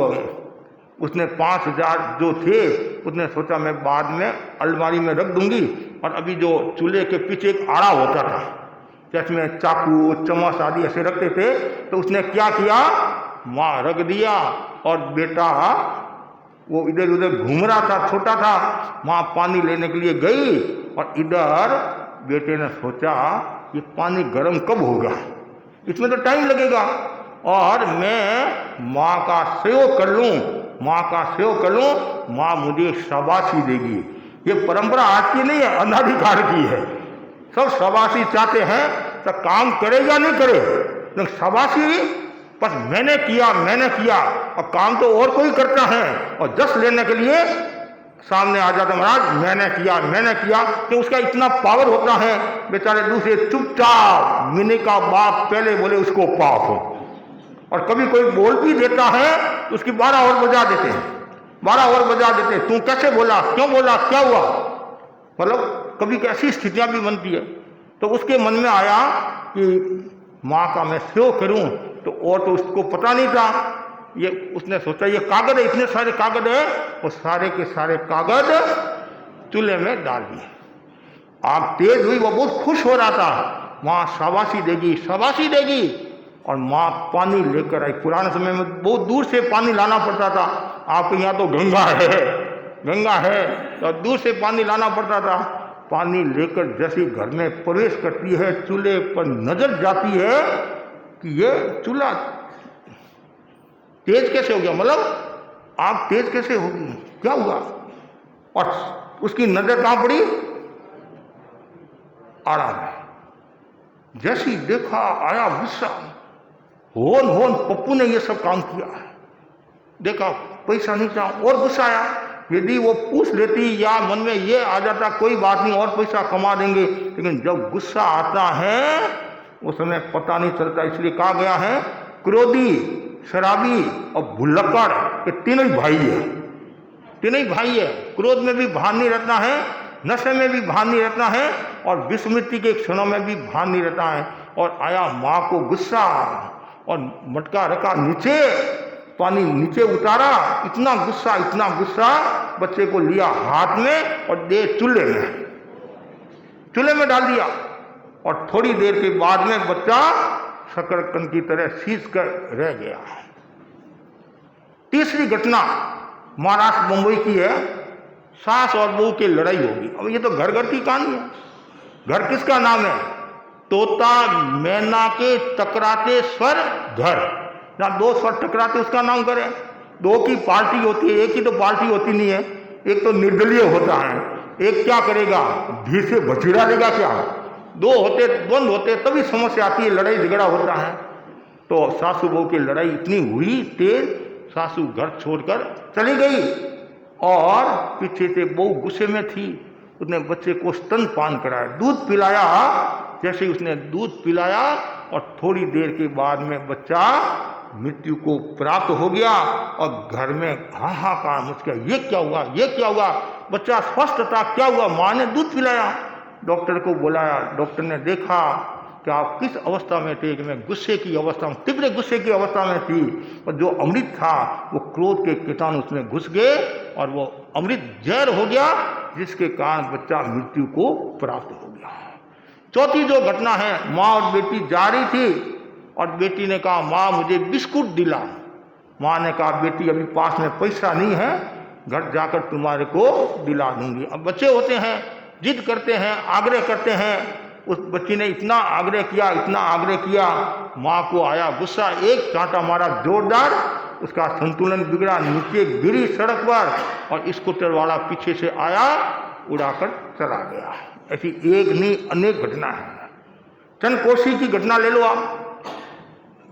उसने 5,000 जो थे, उसने सोचा मैं बाद में अलमारी में रख दूंगी। और अभी जो चूल्हे के पीछे एक आड़ा होता था, जिसमें चाकू चम्मच आदि ऐसे रखते थे, तो उसने क्या किया, माँ रख दिया, और बेटा वो इधर उधर घूम रहा था, छोटा था। माँ पानी लेने के लिए गई, और इधर बेटे ने सोचा ये पानी गर्म कब होगा, इसमें तो टाइम लगेगा, और मैं माँ का सहयोग कर लूँ, माँ का सहयोग कर लूँ, माँ मुझे शाबाशी देगी। ये परंपरा आज की नहीं है, अनाधिकार की है। सब शाबाशी चाहते हैं, तो काम करे या नहीं करे, लेकिन शाबाशी बस मैंने किया और काम तो और कोई करता है, और जस लेने के लिए सामने आ जाता महाराज मैंने किया। कि उसका इतना पावर होता है, बेचारे दूसरे चुपचाप मिनी का बाप पहले बोले उसको पाप हो, और कभी कोई बोल भी देता है तो उसकी 12 और बजा देते हैं, 12 और बजा देते हैं। तू कैसे बोला, क्यों बोला, क्या हुआ, मतलब कभी ऐसी स्थितियां भी बनती है। तो उसके मन में आया कि माँ का मैं सेव करूं, तो और तो उसको पता नहीं था। ये उसने सोचा ये कागज है, इतने सारे कागज है, और सारे के सारे कागज चूल्हे में डाल दिए। आग तेज हुई, वो बहुत खुश हो रहा था, माँ शाबाशी देगी। और माँ पानी लेकर आई। पुराने समय में बहुत दूर से पानी लाना पड़ता था, आपके यहाँ तो गंगा है तो दूर से पानी लाना पड़ता था। पानी लेकर जैसे घर में प्रवेश करती है, चूल्हे पर नजर जाती है कि ये चूल्हा तेज कैसे हो गया, मतलब आग तेज कैसे होगी, क्या हुआ। और उसकी नजर कहां पड़ी, आड़ा में। जैसी देखा आया गुस्सा, होन पप्पू ने ये सब काम किया है, देखा पैसा नहीं था, और गुस्सा आया। यदि वो पूछ लेती या मन में ये आ जाता कोई बात नहीं और पैसा कमा देंगे, लेकिन जब गुस्सा आता है उस समय पता नहीं चलता। इसलिए कहा गया है क्रोधी, शराबी और भुल्लक्कड़ ये तीनों ही भाई है। क्रोध में भी भान नहीं रहता है, नशे में भी भान नहीं रहता है, और विस्मृति के क्षणों में भी भान नहीं रहता है। और आया माँ को गुस्सा, और मटका रखा नीचे, पानी नीचे उतारा, इतना गुस्सा, बच्चे को लिया हाथ में और दे चूल्हे में डाल दिया। और थोड़ी देर के बाद में बच्चा शकरकंद की तरह सीज कर रह गया। तीसरी घटना महाराष्ट्र मुंबई की है, सास और बहू की लड़ाई होगी। अब ये तो घर की कहानी है। घर किसका नाम है, तोता मैना के टकराते स्वर घर। ना 2 स्वर टकराते उसका नाम करें। 2 की पार्टी होती है, एक की तो पार्टी होती नहीं है। एक तो निर्दलीय होता है, एक क्या करेगा, भी से बछड़ा लेगा क्या। 2 होते, द्वंद होते, तभी समस्या आती है, लड़ाई झगड़ा होता है। तो सासू बहू की लड़ाई इतनी हुई तेज, सासू घर छोड़कर चली गई, और पीछे से बहू गुस्से में थी। उसने बच्चे को स्तनपान कराया, दूध पिलाया। जैसे उसने दूध पिलाया और थोड़ी देर के बाद में बच्चा मृत्यु को प्राप्त हो गया, और घर में हाहाकार मच गया। ये क्या हुआ, बच्चा स्वस्थ था, क्या हुआ, माँ ने दूध पिलाया। डॉक्टर को बुलाया, डॉक्टर ने देखा कि आप किस अवस्था में थे, कि मैं गुस्से की अवस्था में, तीव्र गुस्से की अवस्था में थी, और जो अमृत था वो क्रोध के कीटाणु उसमें घुस गए, और वो अमृत जहर हो गया, जिसके कारण बच्चा मृत्यु को प्राप्त हो गया। चौथी जो घटना है, माँ और बेटी जा रही थी, और बेटी ने कहा माँ मुझे बिस्कुट दिला। माँ ने कहा बेटी अभी पास में पैसा नहीं है, घर जाकर तुम्हारे को दिला दूंगी। अब बच्चे होते हैं, जिद करते हैं, आग्रह करते हैं। उस बच्ची ने इतना आग्रह किया, माँ को आया गुस्सा, एक चांटा मारा जोरदार, उसका संतुलन बिगड़ा, नीचे गिरी सड़क पर, और स्कूटर वाला पीछे से आया, उड़ाकर चला गया। ऐसी एक नहीं अनेक घटना है। चंद्रकोशी की घटना ले लो आप,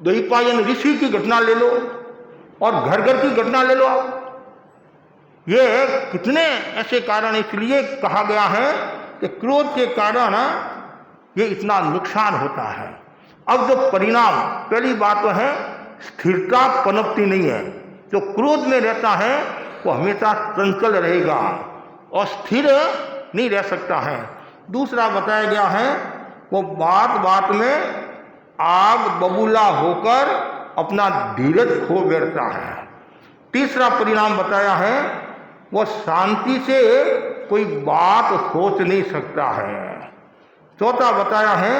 द्वैपायन ऋषि की घटना ले लो, और घर की घटना ले लो आप। ये कितने ऐसे कारण, इसलिए कहा गया है कि क्रोध के कारण ये इतना नुकसान होता है। अब जो परिणाम, पहली बात तो है स्थिरता पनपती नहीं है। जो क्रोध में रहता है वो हमेशा चंचल रहेगा और स्थिर नहीं रह सकता है। दूसरा बताया गया है वो बात बात में आग बबूला होकर अपना धीरज खो बैठता है। तीसरा परिणाम बताया है वो शांति से कोई बात सोच नहीं सकता है। चौथा बताया है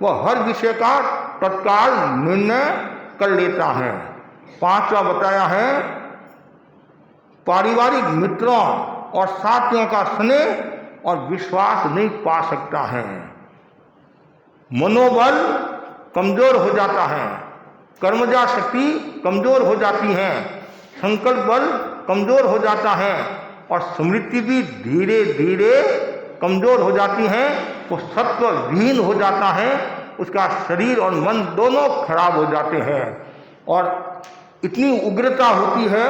वो हर विषय का तत्काल निर्णय कर लेता है। पांचवा बताया है पारिवारिक मित्रों और साथियों का स्नेह और विश्वास नहीं पा सकता है। मनोबल कमजोर हो जाता है, कर्मजा शक्ति कमजोर हो जाती है, संकल्प बल कमजोर हो जाता है और स्मृति भी धीरे धीरे कमजोर हो जाती है। वो सत्व विहीन हो जाता है, उसका शरीर और मन दोनों खराब हो जाते हैं। और इतनी उग्रता होती है,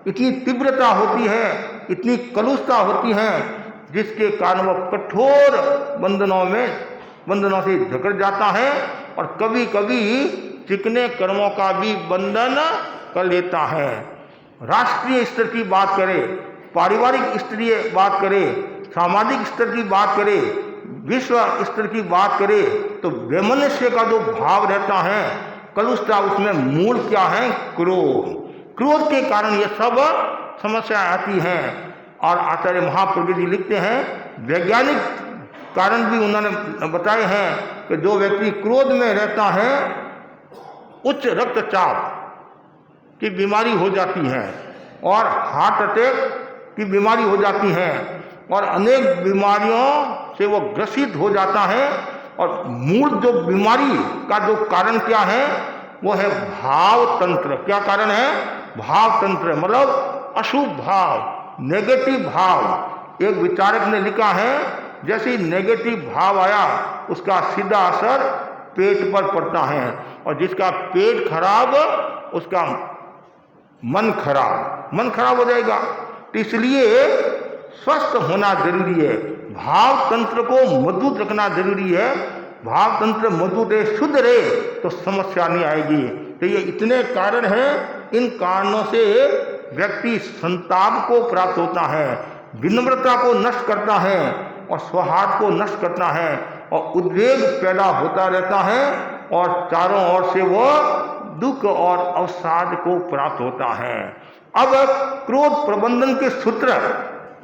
इतनी तीव्रता होती है, इतनी कलुषता होती है, जिसके कारण वह कठोर बंधनों से जकड़ जाता है और कभी कभी चिकने कर्मों का भी बंधन कर लेता है। राष्ट्रीय स्तर की बात करें, पारिवारिक स्तर की बात करें, सामाजिक स्तर की बात करें, विश्व स्तर की बात करें, तो वैमनस्य का जो भाव रहता है, कलुषता, उसमें मूल क्या है? क्रोध। क्रोध के कारण ये सब समस्या आती हैं। और आचार्य महाप्रभु जी लिखते हैं, वैज्ञानिक कारण भी उन्होंने बताए हैं कि जो व्यक्ति क्रोध में रहता है, उच्च रक्तचाप की बीमारी हो जाती है और हार्ट अटैक की बीमारी हो जाती है और अनेक बीमारियों से वो ग्रसित हो जाता है। और मूल जो बीमारी का जो कारण क्या है, वो है भाव तंत्र। क्या कारण है? भाव तंत्र, मतलब अशुभ भाव, नेगेटिव भाव। एक विचारक ने लिखा है, जैसे ही नेगेटिव भाव आया, उसका सीधा असर पेट पर पड़ता है, और जिसका पेट खराब, उसका मन खराब हो जाएगा। तो इसलिए स्वस्थ होना जरूरी है, भाव तंत्र को मजबूत रखना जरूरी है। भाव तंत्र मजबूत है, शुद्ध रहे, तो समस्या नहीं आएगी। तो ये इतने कारण हैं, इन कारणों से व्यक्ति संताप को प्राप्त होता है, विनम्रता को नष्ट करता है और स्वहाद को नष्ट करता है, और उद्वेग पैदा होता रहता है, और चारों ओर से वो दुख और अवसाद को प्राप्त होता है। अब क्रोध प्रबंधन के सूत्र,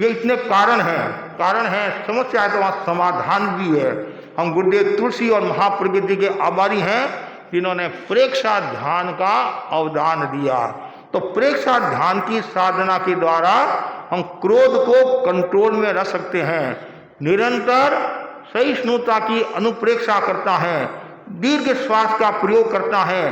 ये इतने कारण हैं, समस्या है तो वहाँ समाधान भी है। हम गुरुदेव तुलसी और महाप्रज्ञ जी के आभारी हैं, जिन्होंने प्रेक्षा ध्यान का अवदान दिया। तो प्रेक्षा ध्यान की साधना के द्वारा हम क्रोध को कंट्रोल में रख सकते हैं। निरंतर सहिष्णुता की अनुप्रेक्षा करता है, दीर्घ श्वास का प्रयोग करता है,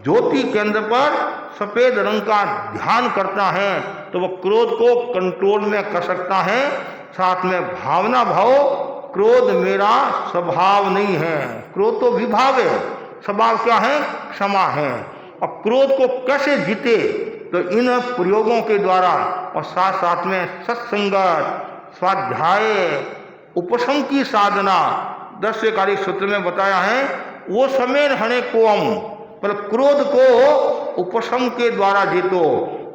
ज्योति केंद्र पर सफेद रंग का ध्यान करता है, तो वह क्रोध को कंट्रोल में कर सकता है। साथ में भावना भाव, क्रोध मेरा स्वभाव नहीं है, क्रोध तो विभाव है, स्वभाव क्या है? क्षमा है। और क्रोध को कैसे जीते? तो इन प्रयोगों के द्वारा, और साथ साथ में सत्संगत, स्वाध्याय, उपशम की साधना, 10 कार्य सूत्र में बताया है। वो समय हणे कोम, पर क्रोध को उपशम के द्वारा जीतो।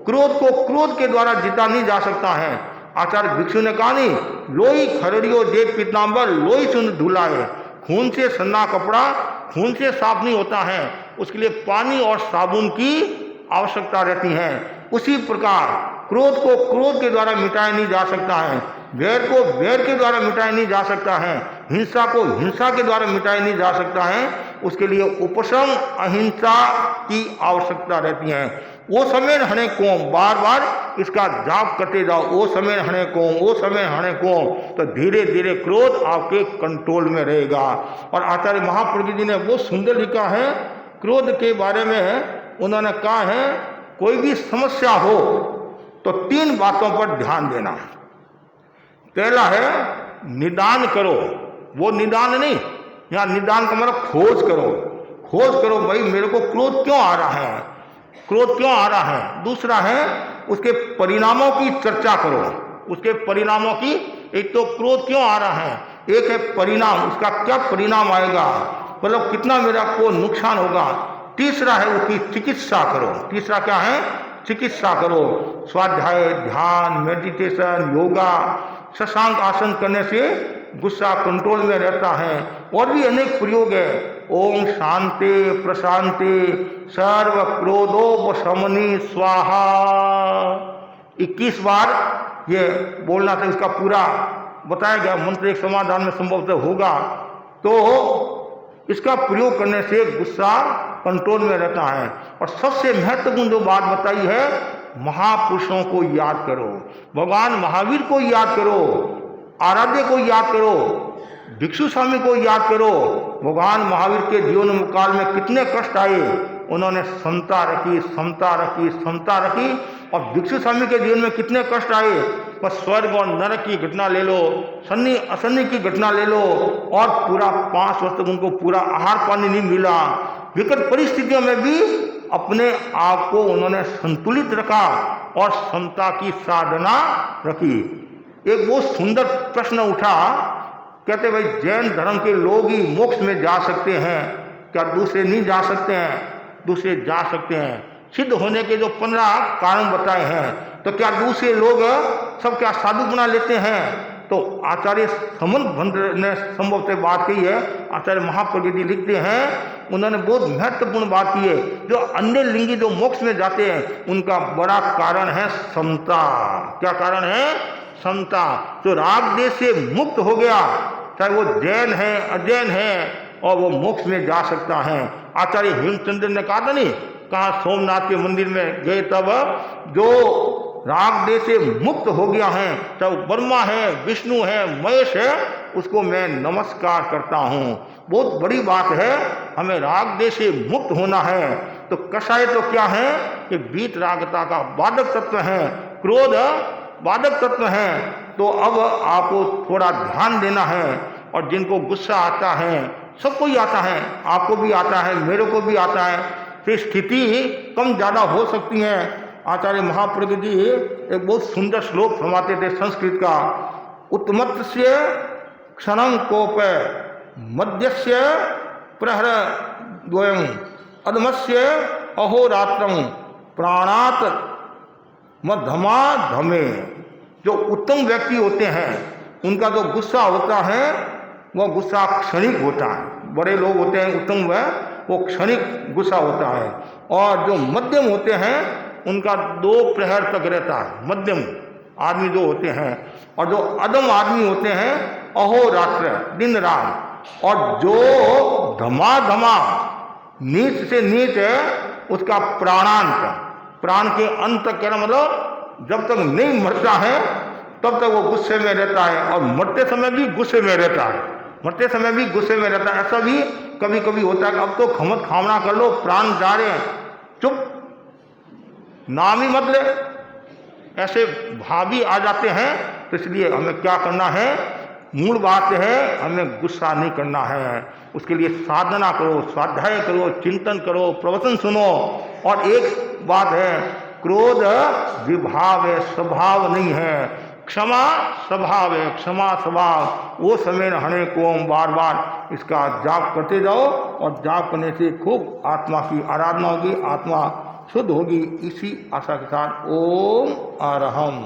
क्रोध को क्रोध के द्वारा जीता नहीं जा सकता है। आचार्य भिक्षु ने कहा नहीं, लोई खरड़ियो जेठ पीताम्बर लोई सुन धुलाए। खून से सन्ना कपड़ा खून से साफ नहीं होता है, उसके लिए पानी और साबुन की आवश्यकता रहती है। उसी प्रकार क्रोध को क्रोध के द्वारा मिटाया नहीं जा सकता है, वैर को वैर के द्वारा मिटाया नहीं जा सकता है, हिंसा को हिंसा के द्वारा मिटाया नहीं जा सकता है। उसके लिए उपशम, अहिंसा की आवश्यकता रहती है। वो समय हणे कोम, बार बार इसका जाप करते जाओ, वो समय हणे कोम, वो समय हणे कोम, तो धीरे धीरे क्रोध आपके कंट्रोल में रहेगा। और आचार्य महाप्रज्ञ जी ने वो सुंदर लिखा है क्रोध के बारे में। उन्होंने कहा है, कोई भी समस्या हो तो 3 बातों पर ध्यान देना। पहला है निदान करो। वो निदान नहीं, यहाँ निदान का मतलब खोज करो भाई मेरे को क्रोध क्यों आ रहा है, क्रोध क्यों आ रहा है। दूसरा है उसके परिणामों की चर्चा करो, उसके परिणामों की, एक तो क्रोध क्यों आ रहा है, एक है परिणाम, उसका क्या परिणाम आएगा, मतलब कितना मेरा को नुकसान होगा। तीसरा है उसकी चिकित्सा करो। तीसरा क्या है? चिकित्सा करो। स्वाध्याय, ध्यान, मेडिटेशन, योगा, शशांक आसन करने से गुस्सा कंट्रोल में रहता है। और भी अनेक प्रयोग है। ओम शांति प्रशांति सर्व क्रोधोपशमनी स्वाहा, 21 बार ये बोलना था। इसका पूरा बताया गया मंत्र एक समाधान में संभवतः होगा। तो इसका प्रयोग करने से गुस्सा कंट्रोल में रहता है। और सबसे महत्वपूर्ण जो बात बताई है, महापुरुषों को याद करो, भगवान महावीर को याद करो, आराध्य को याद करो, भिक्षु स्वामी को याद करो। भगवान महावीर के जीवन काल में कितने कष्ट आए, उन्होंने समता रखी, समता रखी, समता रखी। और भिक्षु स्वामी के जीवन में कितने कष्ट आए, बस स्वर्ग और नरक की घटना ले लो, सन्नी असन्नी की घटना ले लो, और पूरा 5 वर्ष तक उनको पूरा आहार पानी नहीं मिला। विकट परिस्थितियों में भी अपने आप को उन्होंने संतुलित रखा और समता की साधना रखी। एक बहुत सुंदर प्रश्न उठा, कहते भाई जैन धर्म के लोग ही मोक्ष में जा सकते हैं, क्या दूसरे नहीं जा सकते हैं? दूसरे जा सकते हैं। सिद्ध होने के जो 15 कारण बताए हैं, तो क्या दूसरे लोग सब क्या साधु बना लेते हैं? तो आचार्य समंत भंडार ने संभव से बात कही है। आचार्य महाप्रज्ञ जी लिखते हैं, उन्होंने बहुत महत्वपूर्ण बात की है, जो अन्य लिंगी जो मोक्ष में जाते हैं उनका बड़ा कारण है समता। क्या कारण है? समता। जो राग देश से मुक्त हो गया, चाहे वो जैन है अजैन है, और वो मोक्ष में जा सकता है। आचार्य हेमचंद्र ने कहा था नहीं, कहा सोमनाथ के मंदिर में गए तब, जो राग देश से मुक्त हो गया है, चाहे वो ब्रह्मा है, विष्णु है, महेश है, उसको मैं नमस्कार करता हूँ। बहुत बड़ी बात है, हमें राग देश से मुक्त होना है। तो कषाय तो क्या है कि बीत रागता का बाधक तत्व है, क्रोध बाधक तत्व है। तो अब आपको थोड़ा ध्यान देना है। और जिनको गुस्सा आता है, सबको ही आता है, आपको भी आता है, मेरे को भी आता है, तो स्थिति कम ज़्यादा हो सकती है। आचार्य महाप्रज्ञ जी एक बहुत सुंदर श्लोक फरमाते थे संस्कृत का, उत्तमत्स्य क्षणं कोप मध्यस्य प्रहर द्वयं अधमस्य अहोरात्रं प्राणात मध्यमा धमे। जो उत्तम व्यक्ति होते हैं उनका जो गुस्सा होता है वह गुस्सा क्षणिक होता है। बड़े लोग होते हैं उत्तम, वो क्षणिक गुस्सा होता है। और जो मध्यम होते हैं उनका 2 प्रहर तक रहता है, मध्यम आदमी जो होते हैं। और जो अदम आदमी होते हैं अहोरात्र, दिन रात। और जो धमा नीच से नीच है उसका प्राणांत, प्राण के अंत तक, कहना मतलब जब तक नहीं मरता है तब तक वो गुस्से में रहता है, और मरते समय भी गुस्से में रहता है, मरते समय भी गुस्से में रहता है। ऐसा भी कभी कभी होता है कि अब तो खमत खामना कर लो, प्राण जा रहे हैं, चुप, नाम ही मत ले, ऐसे भाव भी आ जाते हैं। तो इसलिए हमें क्या करना है? मूल बात है, हमें गुस्सा नहीं करना है। उसके लिए साधना करो, स्वाध्याय करो, चिंतन करो, प्रवचन सुनो। और एक बात है, क्रोध विभाव है, स्वभाव नहीं है। क्षमा स्वभाव है, क्षमा स्वभाव। वो समय हणे को बार बार इसका जाप करते जाओ, और जाप करने से खूब आत्मा की आराधना होगी, आत्मा शुद्ध होगी। इसी आशा के साथ ओम अरहम।